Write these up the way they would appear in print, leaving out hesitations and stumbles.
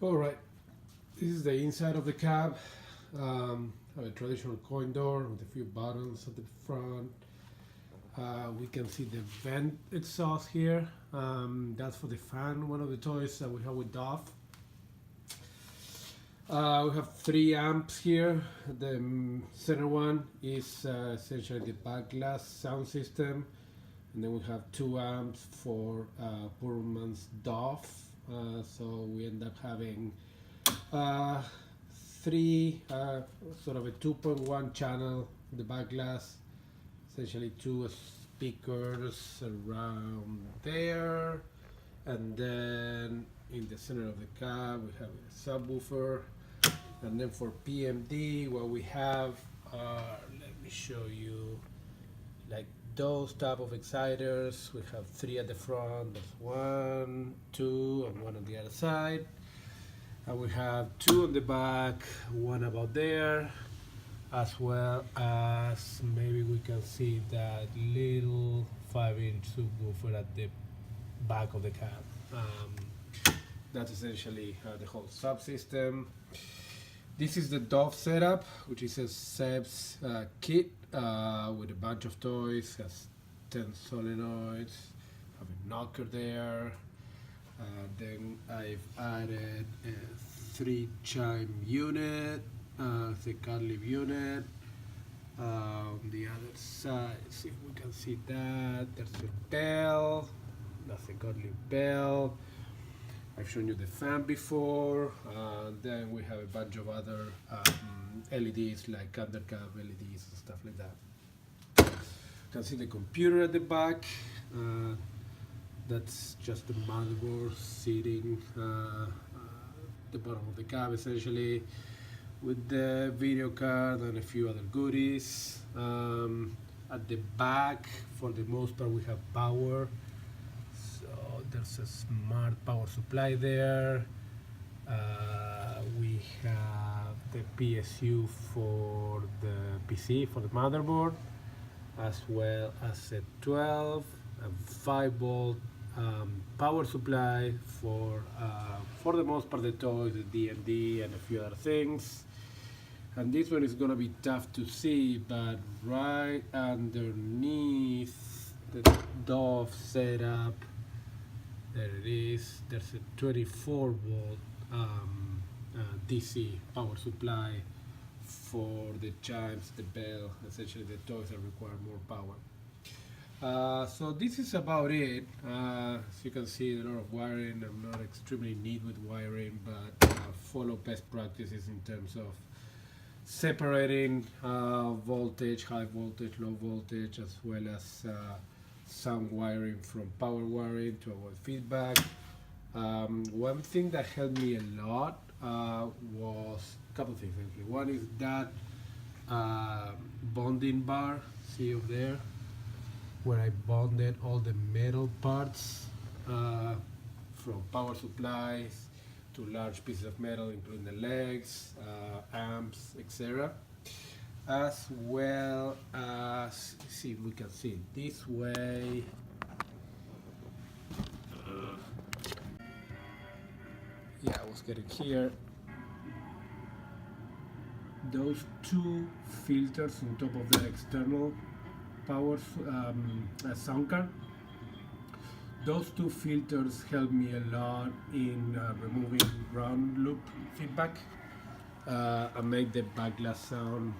All right, this is the inside of the cab. Have a traditional coin door with a few buttons at the front. We can see the vent exhaust here. That's for the fan, one of the toys that we have with Dove. We have 3 amps here. The center one is essentially the back glass sound system, and then we have 2 amps for Purman's Dove. So we end up having uh, three sort of a 2.1 channel, the back glass, essentially 2 speakers around there, and then in the center of the cab we have a subwoofer, and then for PMD what we have are, let me show you, like those type of exciters. We have 3 at the front, there's 1, 2, and 1 on the other side, and we have 2 on the back, 1 about there, as well as maybe we can see that little 5-inch subwoofer at the back of the cab. That's essentially the whole subsystem. This is the Dove setup, which is a Seb's kit with a bunch of toys. Has 10 solenoids, have a knocker there. Then I've added a 3-chime unit, the Gottlieb unit. On the other side, see if we can see that. There's a bell. That's a Gottlieb bell. I've shown you the fan before. Then we have a bunch of other LEDs, like undercab LEDs and stuff like that. You can see the computer at the back. That's just the motherboard sitting the bottom of the cab, essentially, with the video card and a few other goodies. At the back, for the most part, we have power. There's a smart power supply there. We have the PSU for the PC, for the motherboard, as well as a 12 and 5-volt power supply for the most part the toys, the D&D, and a few other things. And this one is gonna be tough to see, but right underneath the Dove setup, there it is. There's a 24-volt DC power supply for the chimes, the bell, essentially the toys that require more power. So this is about it. As you can see, a lot of wiring. I'm not extremely neat with wiring, but follow best practices in terms of separating voltage, high voltage, low voltage, as well as some wiring from power wiring to avoid feedback. One thing that helped me a lot was a couple things actually. One is that bonding bar, see up there, where I bonded all the metal parts from power supplies to large pieces of metal, including the legs, amps, etc. As well as, see if we can see it this way. Yeah, I was getting here. Those 2 filters on top of the external power sound card. Those 2 filters help me a lot in removing ground loop feedback and make the back glass sound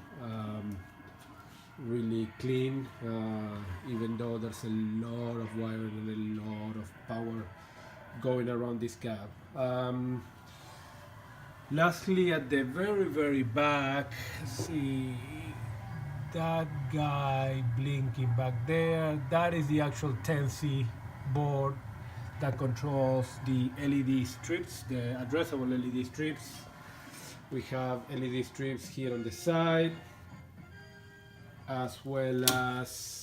really clean, even though there's a lot of wiring and a lot of power going around this cab. Lastly, at the very back, see that guy blinking back there, that is the actual 10C board that controls the LED strips, the addressable LED strips. We have LED strips here on the side, as well as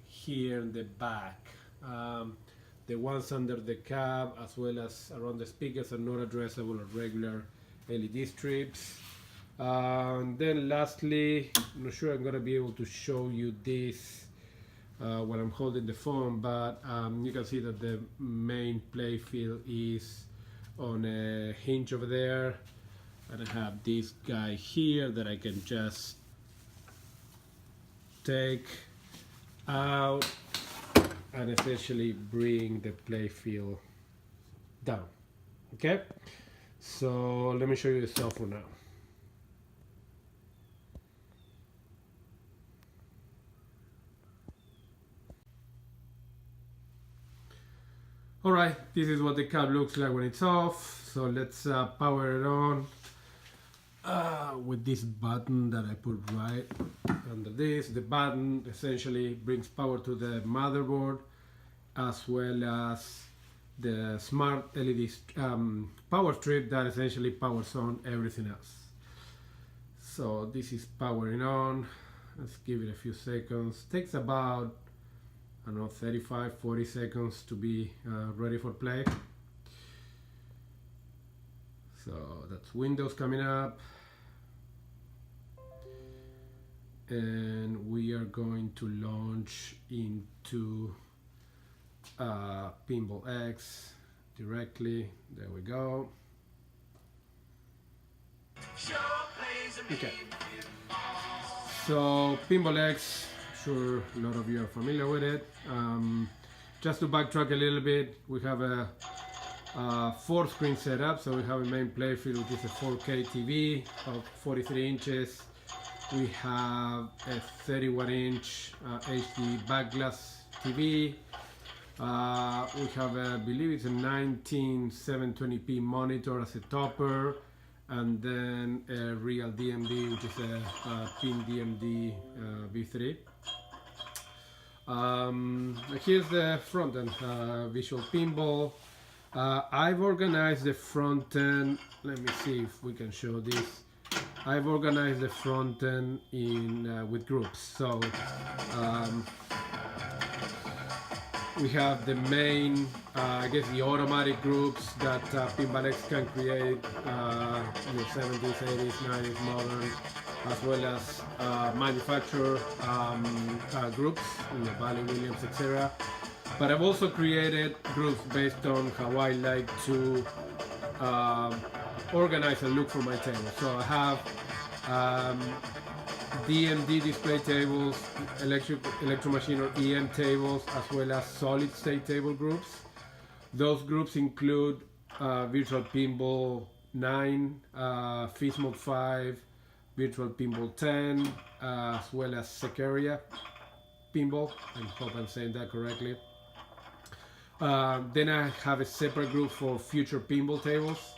here in the back. The ones under the cab, as well as around the speakers, are not addressable or regular LED strips. Then lastly, I'm not sure I'm gonna be able to show you this when I'm holding the phone, but you can see that the main play field is on a hinge over there, and I have this guy here that I can just take out and essentially bring the playfield down. Okay, so let me show you the software now. Alright, this is what the cab looks like when it's off. So let's power it on with this button that I put right under this. The button essentially brings power to the motherboard as well as the smart LED power strip that essentially powers on everything else. So this is powering on. Let's give it a few seconds. Takes about, I don't know, 35-40 seconds to be ready for play. So that's Windows coming up, and we are going to launch into Pinball X directly. There we go. Okay, so Pinball X, sure a lot of you are familiar with it. Just to backtrack a little bit, we have a 4-screen setup. So we have a main playfield, which is a 4K TV of 43 inches. We have a 31-inch HD backglass TV. We have, I believe it's a 19720p monitor as a topper, and then a real DMD, which is a Pin DMD V3. Here's the front end, Visual Pinball. I've organized the front end. Let me see if we can show this. I've organized the front end in with groups. So we have the main, I guess the automatic groups that Pinball X can create, 70s, 80s, 90s, modern, as well as manufacturer groups, Bally Williams, etc. But I've also created groups based on how I like to organize and look for my table. So I have DMD display tables, electro machine or EM tables, as well as solid state table groups. Those groups include Virtual Pinball 9, Fist Mode 5, Virtual Pinball 10, as well as Sequoia Pinball. I hope I'm saying that correctly. Then I have a separate group for future pinball tables,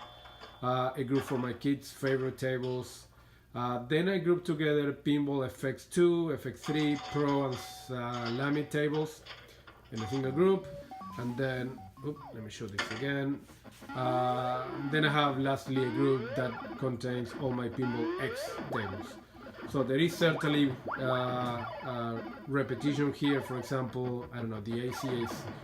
a group for my kids' favorite tables. Then I group together Pinball FX2, FX3, Pro, and Lamy tables in a single group. And then, let me show this again. Then I have lastly a group that contains all my Pinball X tables. So there is certainly repetition here. For example, I don't know, the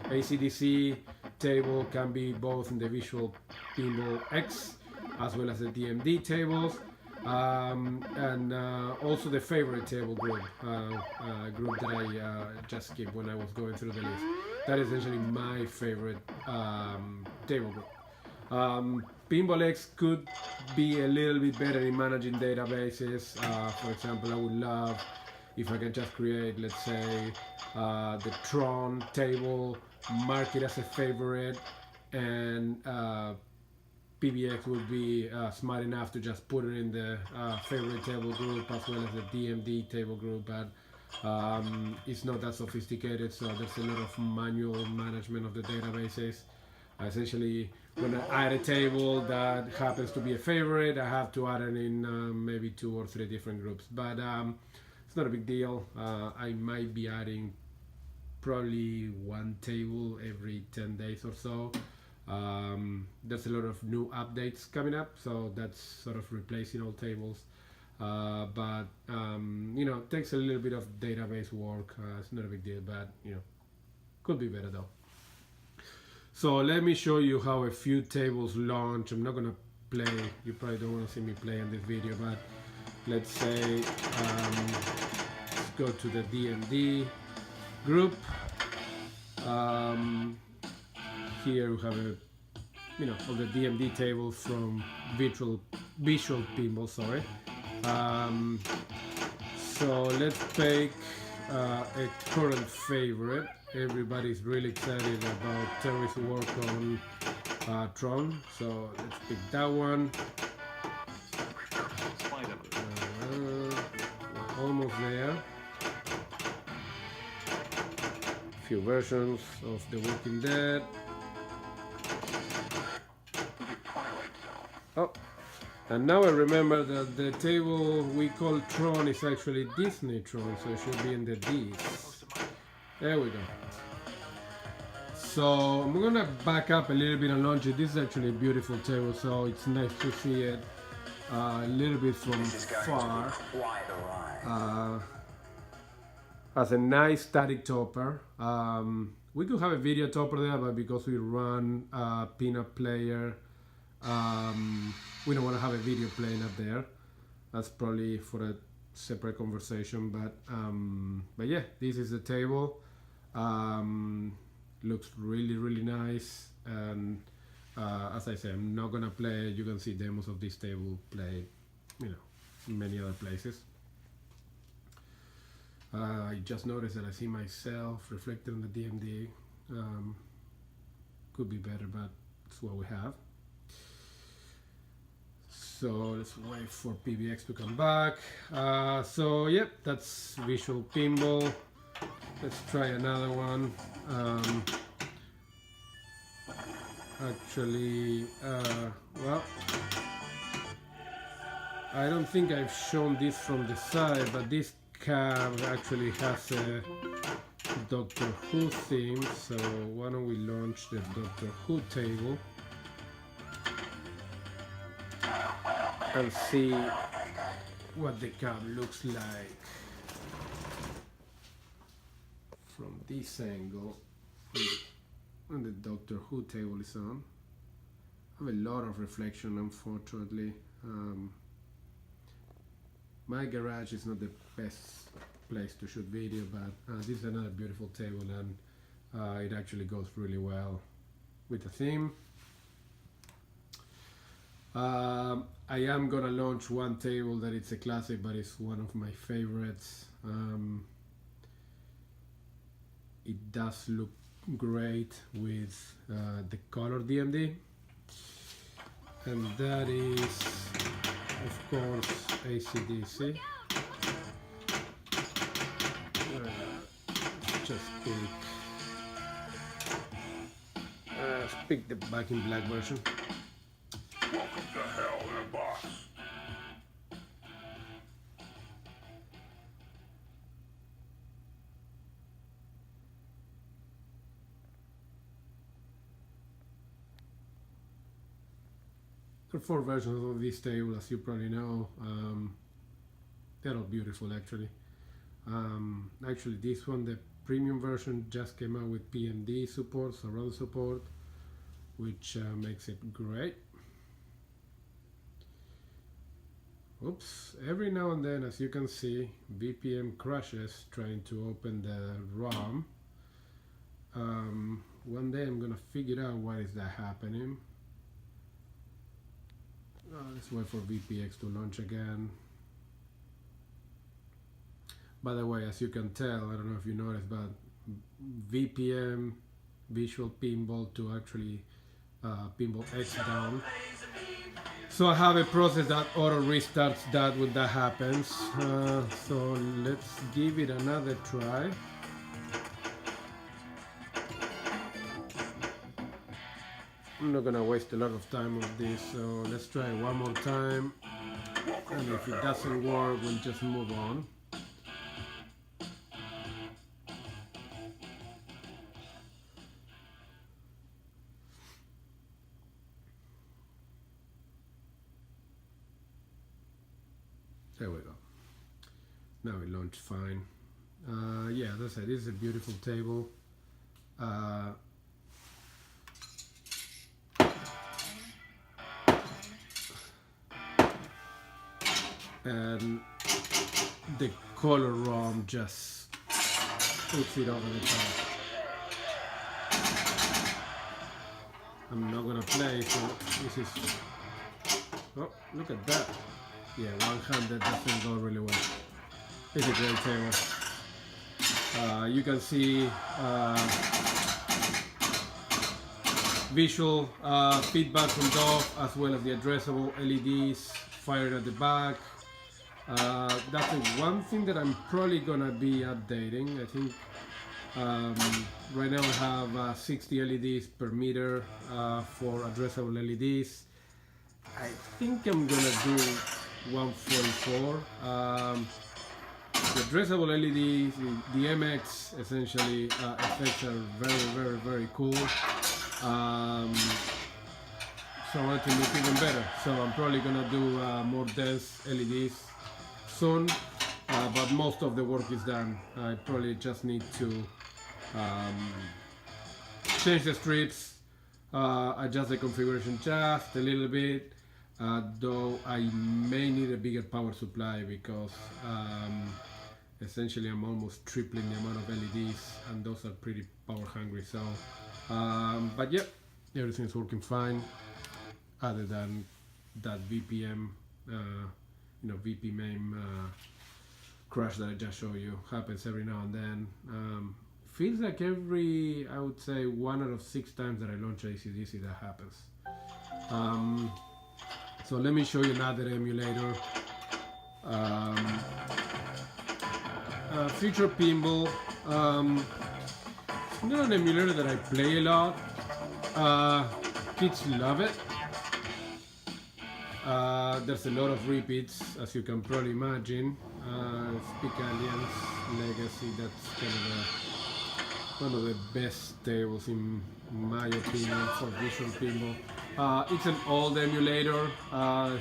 ACDC table can be both in the Visual Pinball X as well as the DMD tables. And also the favorite table group, group that I just skipped when I was going through the list. That is essentially my favorite table group. Pinball X could be a little bit better in managing databases. For example, I would love if I can just create, let's say, the Tron table, mark it as a favorite, and PBX would be smart enough to just put it in the favorite table group as well as the DMD table group, but it's not that sophisticated, so there's a lot of manual management of the databases. Essentially, when I add a table that happens to be a favorite, I have to add it in maybe 2 or 3 different groups, but it's not a big deal. I might be adding probably 1 table every 10 days or so. There's a lot of new updates coming up, so that's sort of replacing old tables. But it takes a little bit of database work. It's not a big deal, but could be better though. So let me show you how a few tables launch. I'm not gonna play. You probably don't want to see me play in this video, but let's say let's go to the DMD group. Here we have a of the DMD table from Visual Pinball. Sorry. So let's pick a current favorite. Everybody's really excited about Terry's work on Tron, so let's pick that one. We're almost there. A few versions of The Walking Dead. Oh, and now I remember that the table we call Tron is actually Disney Tron, so it should be in the Ds. There we go. So I'm gonna back up a little bit and launch it. This is actually a beautiful table, so it's nice to see it a little bit from far. Has a nice static topper. We could have a video topper there, but because we run a Peanut player, we don't want to have a video playing up there. That's probably for a separate conversation. But yeah, this is the table. Looks really nice, and as I say, I'm not gonna play. You can see demos of this table played, in many other places. I just noticed that I see myself reflected on the DMD. Could be better, but it's what we have. So let's wait for PBX to come back. So yep, that's Visual Pinball. Let's try another one. Actually, well, I don't think I've shown this from the side, but this cab actually has a Doctor Who theme, so why don't we launch the Doctor Who table and see what the cab looks like from this angle when the Doctor Who table is on. I have a lot of reflection, unfortunately. My garage is not the best place to shoot video, but this is another beautiful table, and it actually goes really well with the theme. I am gonna launch one table that it's a classic, but it's one of my favorites. It does look great with the color DMD, and that is, of course, AC/DC. Just pick the Back in Black version. Welcome to hell in a box. There are 4 versions of this table, as you probably know. They're all beautiful, actually. Actually, this one, the premium version, just came out with PMD support, surround support, which makes it great. Oops, every now and then, as you can see, BPM crashes trying to open the ROM. One day I'm gonna figure out why is that happening. Let's wait for VPX to launch again. By the way, as you can tell, I don't know if you noticed, but VPM, Visual Pinball, to actually Pinball X down. So I have a process that auto restarts that when that happens. So let's give it another try. I'm not gonna waste a lot of time on this, so let's try it one more time. And if it doesn't work, we'll just move on. There we go. Now it launched fine. Yeah, as I said, this is a beautiful table. And the color ROM just puts it over the top. I'm not gonna play, so this is, oh, look at that. Yeah, one-handed doesn't go really well. It's a great table. You can see visual feedback from Dove, as well as the addressable LEDs fired at the back. That's the one thing that I'm probably gonna be updating. I think right now we have 60 LEDs per meter for addressable LEDs. I think I'm gonna do 144. The addressable LEDs, the MX essentially effects are very cool. So I want to look even better. So I'm probably gonna do more dense LEDs soon, but most of the work is done. I probably just need to change the strips, adjust the configuration just a little bit, though I may need a bigger power supply because essentially I'm almost tripling the amount of LEDs, and those are pretty power hungry. So but yeah, everything's working fine other than that VPM VP MAME crash that I just showed you. Happens every now and then. Feels like every, I would say, 1 out of 6 times that I launch AC/DC that happens. So let me show you another emulator. Future Pinball. It's not an emulator that I play a lot. Kids love it. There's a lot of repeats, as you can probably imagine. Speak Aliens Legacy, that's kind of one of the best tables in my opinion for visual pinball. It's an old emulator,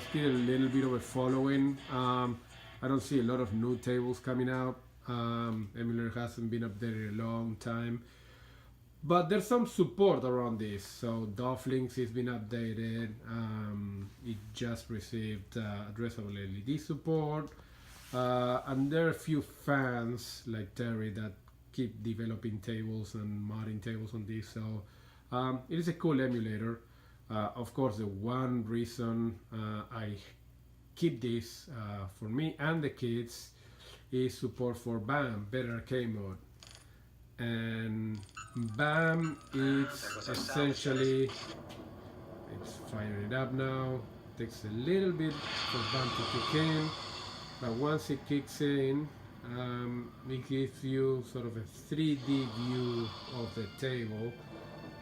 still a little bit of a following. I don't see a lot of new tables coming out. Emulator hasn't been updated in a long time. But there's some support around this. So Doflinks has been updated. It just received addressable LED support. And there are a few fans like Terry that keep developing tables and modding tables on this. So it is a cool emulator. Of course, the one reason I keep this for me and the kids is support for BAM, Better Arcade Mode. And BAM is essentially, it's firing it up now. Takes a little bit for BAM to kick in, but once it kicks in, it gives you sort of a 3D view of the table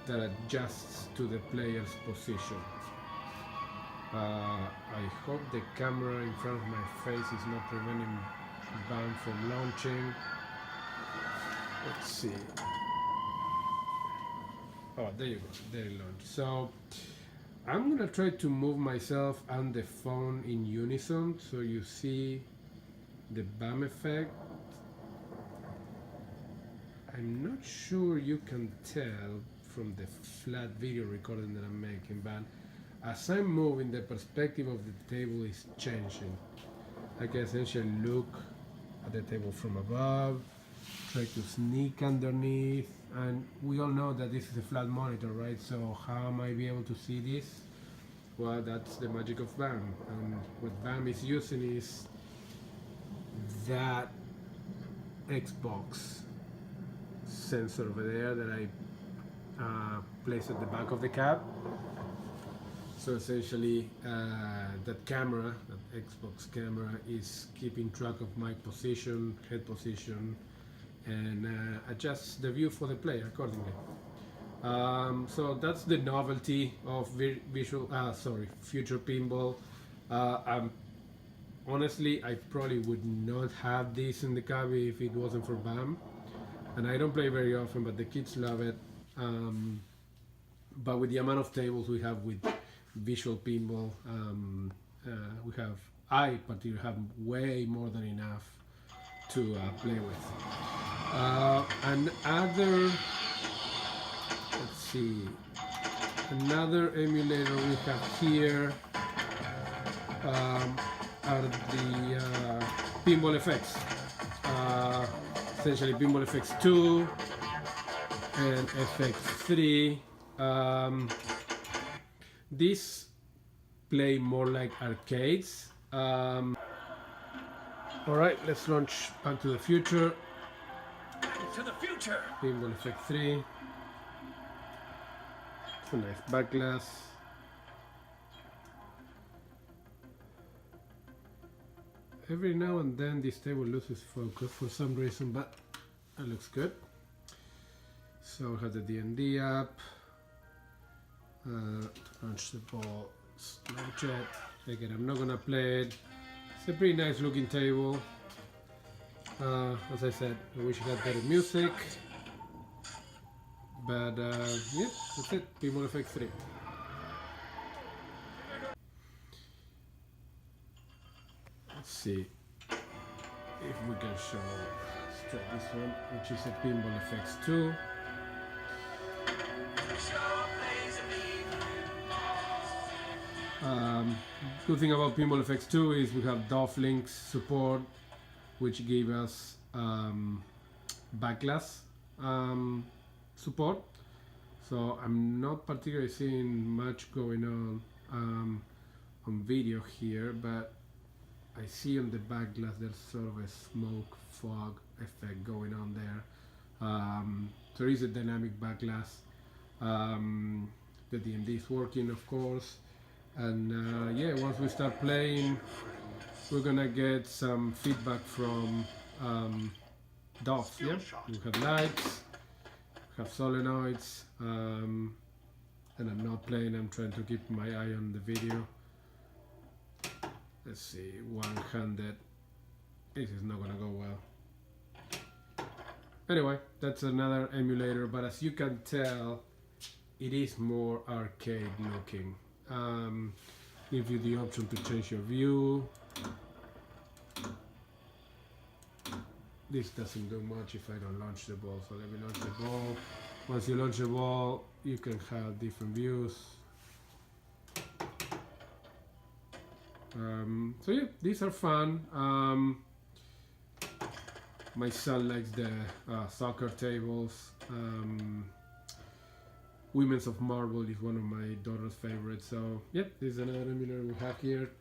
that adjusts to the player's position. I hope the camera in front of my face is not preventing BAM from launching. Let's see. Oh, there you go. There it launched. So I'm gonna try to move myself and the phone in unison so you see the BAM effect. I'm not sure you can tell from the flat video recording that I'm making, but as I'm moving, the perspective of the table is changing. I can essentially look at the table from above, try to sneak underneath, and we all know that this is a flat monitor, right? So how am I be able to see this? Well, that's the magic of BAM, and what BAM is using is that Xbox sensor over there that I placed at the back of the cab. So essentially, that camera, that Xbox camera, is keeping track of my position, head position, and adjusts the view for the player accordingly. So that's the novelty of Future Pinball. Honestly, I probably would not have this in the cab if it wasn't for BAM. And I don't play very often, but the kids love it. But with the amount of tables we have with Visual Pinball, I particularly have way more than enough to play with. Another emulator we have here are the Pinball FX. Essentially Pinball FX 2 and FX 3. These play more like arcades. All right, let's launch Back to the Future. To the future. Pinball Effect 3. It's a nice back glass. Every now and then this table loses focus for some reason, but it looks good. So we have the D&D app. To launch the ball, launch it. Again, I'm not gonna play it. It's a pretty nice looking table. As I said, I wish it had better music. But yeah, that's it. Pinball Effect 3. Let's see if we can show straight this one, which is a Pinball Effects 2. Good thing about Pinball Effects 2 is we have DOF Links support, which gave us backglass support. So I'm not particularly seeing much going on video here, but I see on the backglass there's sort of a smoke fog effect going on there. So there is a dynamic backglass. The DMD is working, of course, and yeah, once we start playing, we're gonna get some feedback from DOF. Yeah, we have lights, we have solenoids, and I'm not playing. I'm trying to keep my eye on the video. Let's see, one-handed. This is not gonna go well. Anyway, that's another emulator, but as you can tell, it is more arcade looking. Give you the option to change your view. This doesn't do much if I don't launch the ball, so let me launch the ball. Once you launch the ball, you can have different views. So yeah, these are fun. My son likes the soccer tables. Women's of Marble is one of my daughter's favorites. So yeah, this is another emulator we have here.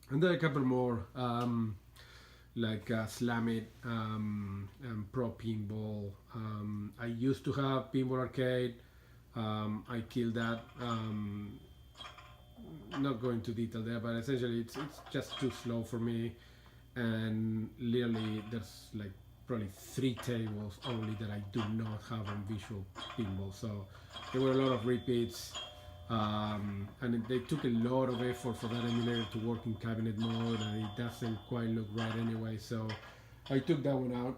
And then a couple more, like Slam It and Pro Pinball. I used to have Pinball Arcade. I killed that. Not going into detail there, but essentially it's just too slow for me, and literally there's like probably 3 tables only that I do not have on Visual Pinball. So there were a lot of repeats, and they took a lot of effort for that emulator to work in cabinet mode, and it doesn't quite look right anyway, so I took that one out.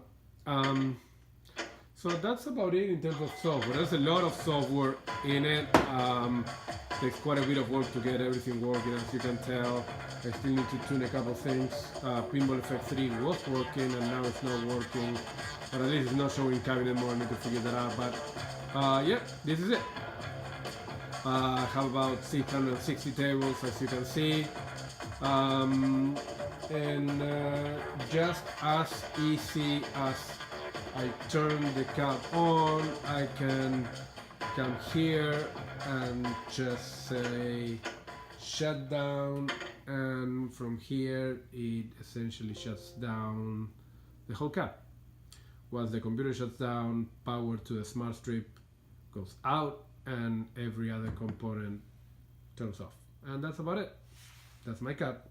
So that's about it in terms of software. There's a lot of software in it. Takes quite a bit of work to get everything working, as you can tell. I still need to tune a couple things. Pinball Effect 3 was working and now it's not working. But at least it's not showing cabinet mode. I need to figure that out. But yeah, this is it. I have about 660 tables, as you can see. And just as easy as I turn the cap on, I can come here and just say shut down, and from here it essentially shuts down the whole cap. Once the computer shuts down, power to the smart strip goes out and every other component turns off. And that's about it. That's my cat.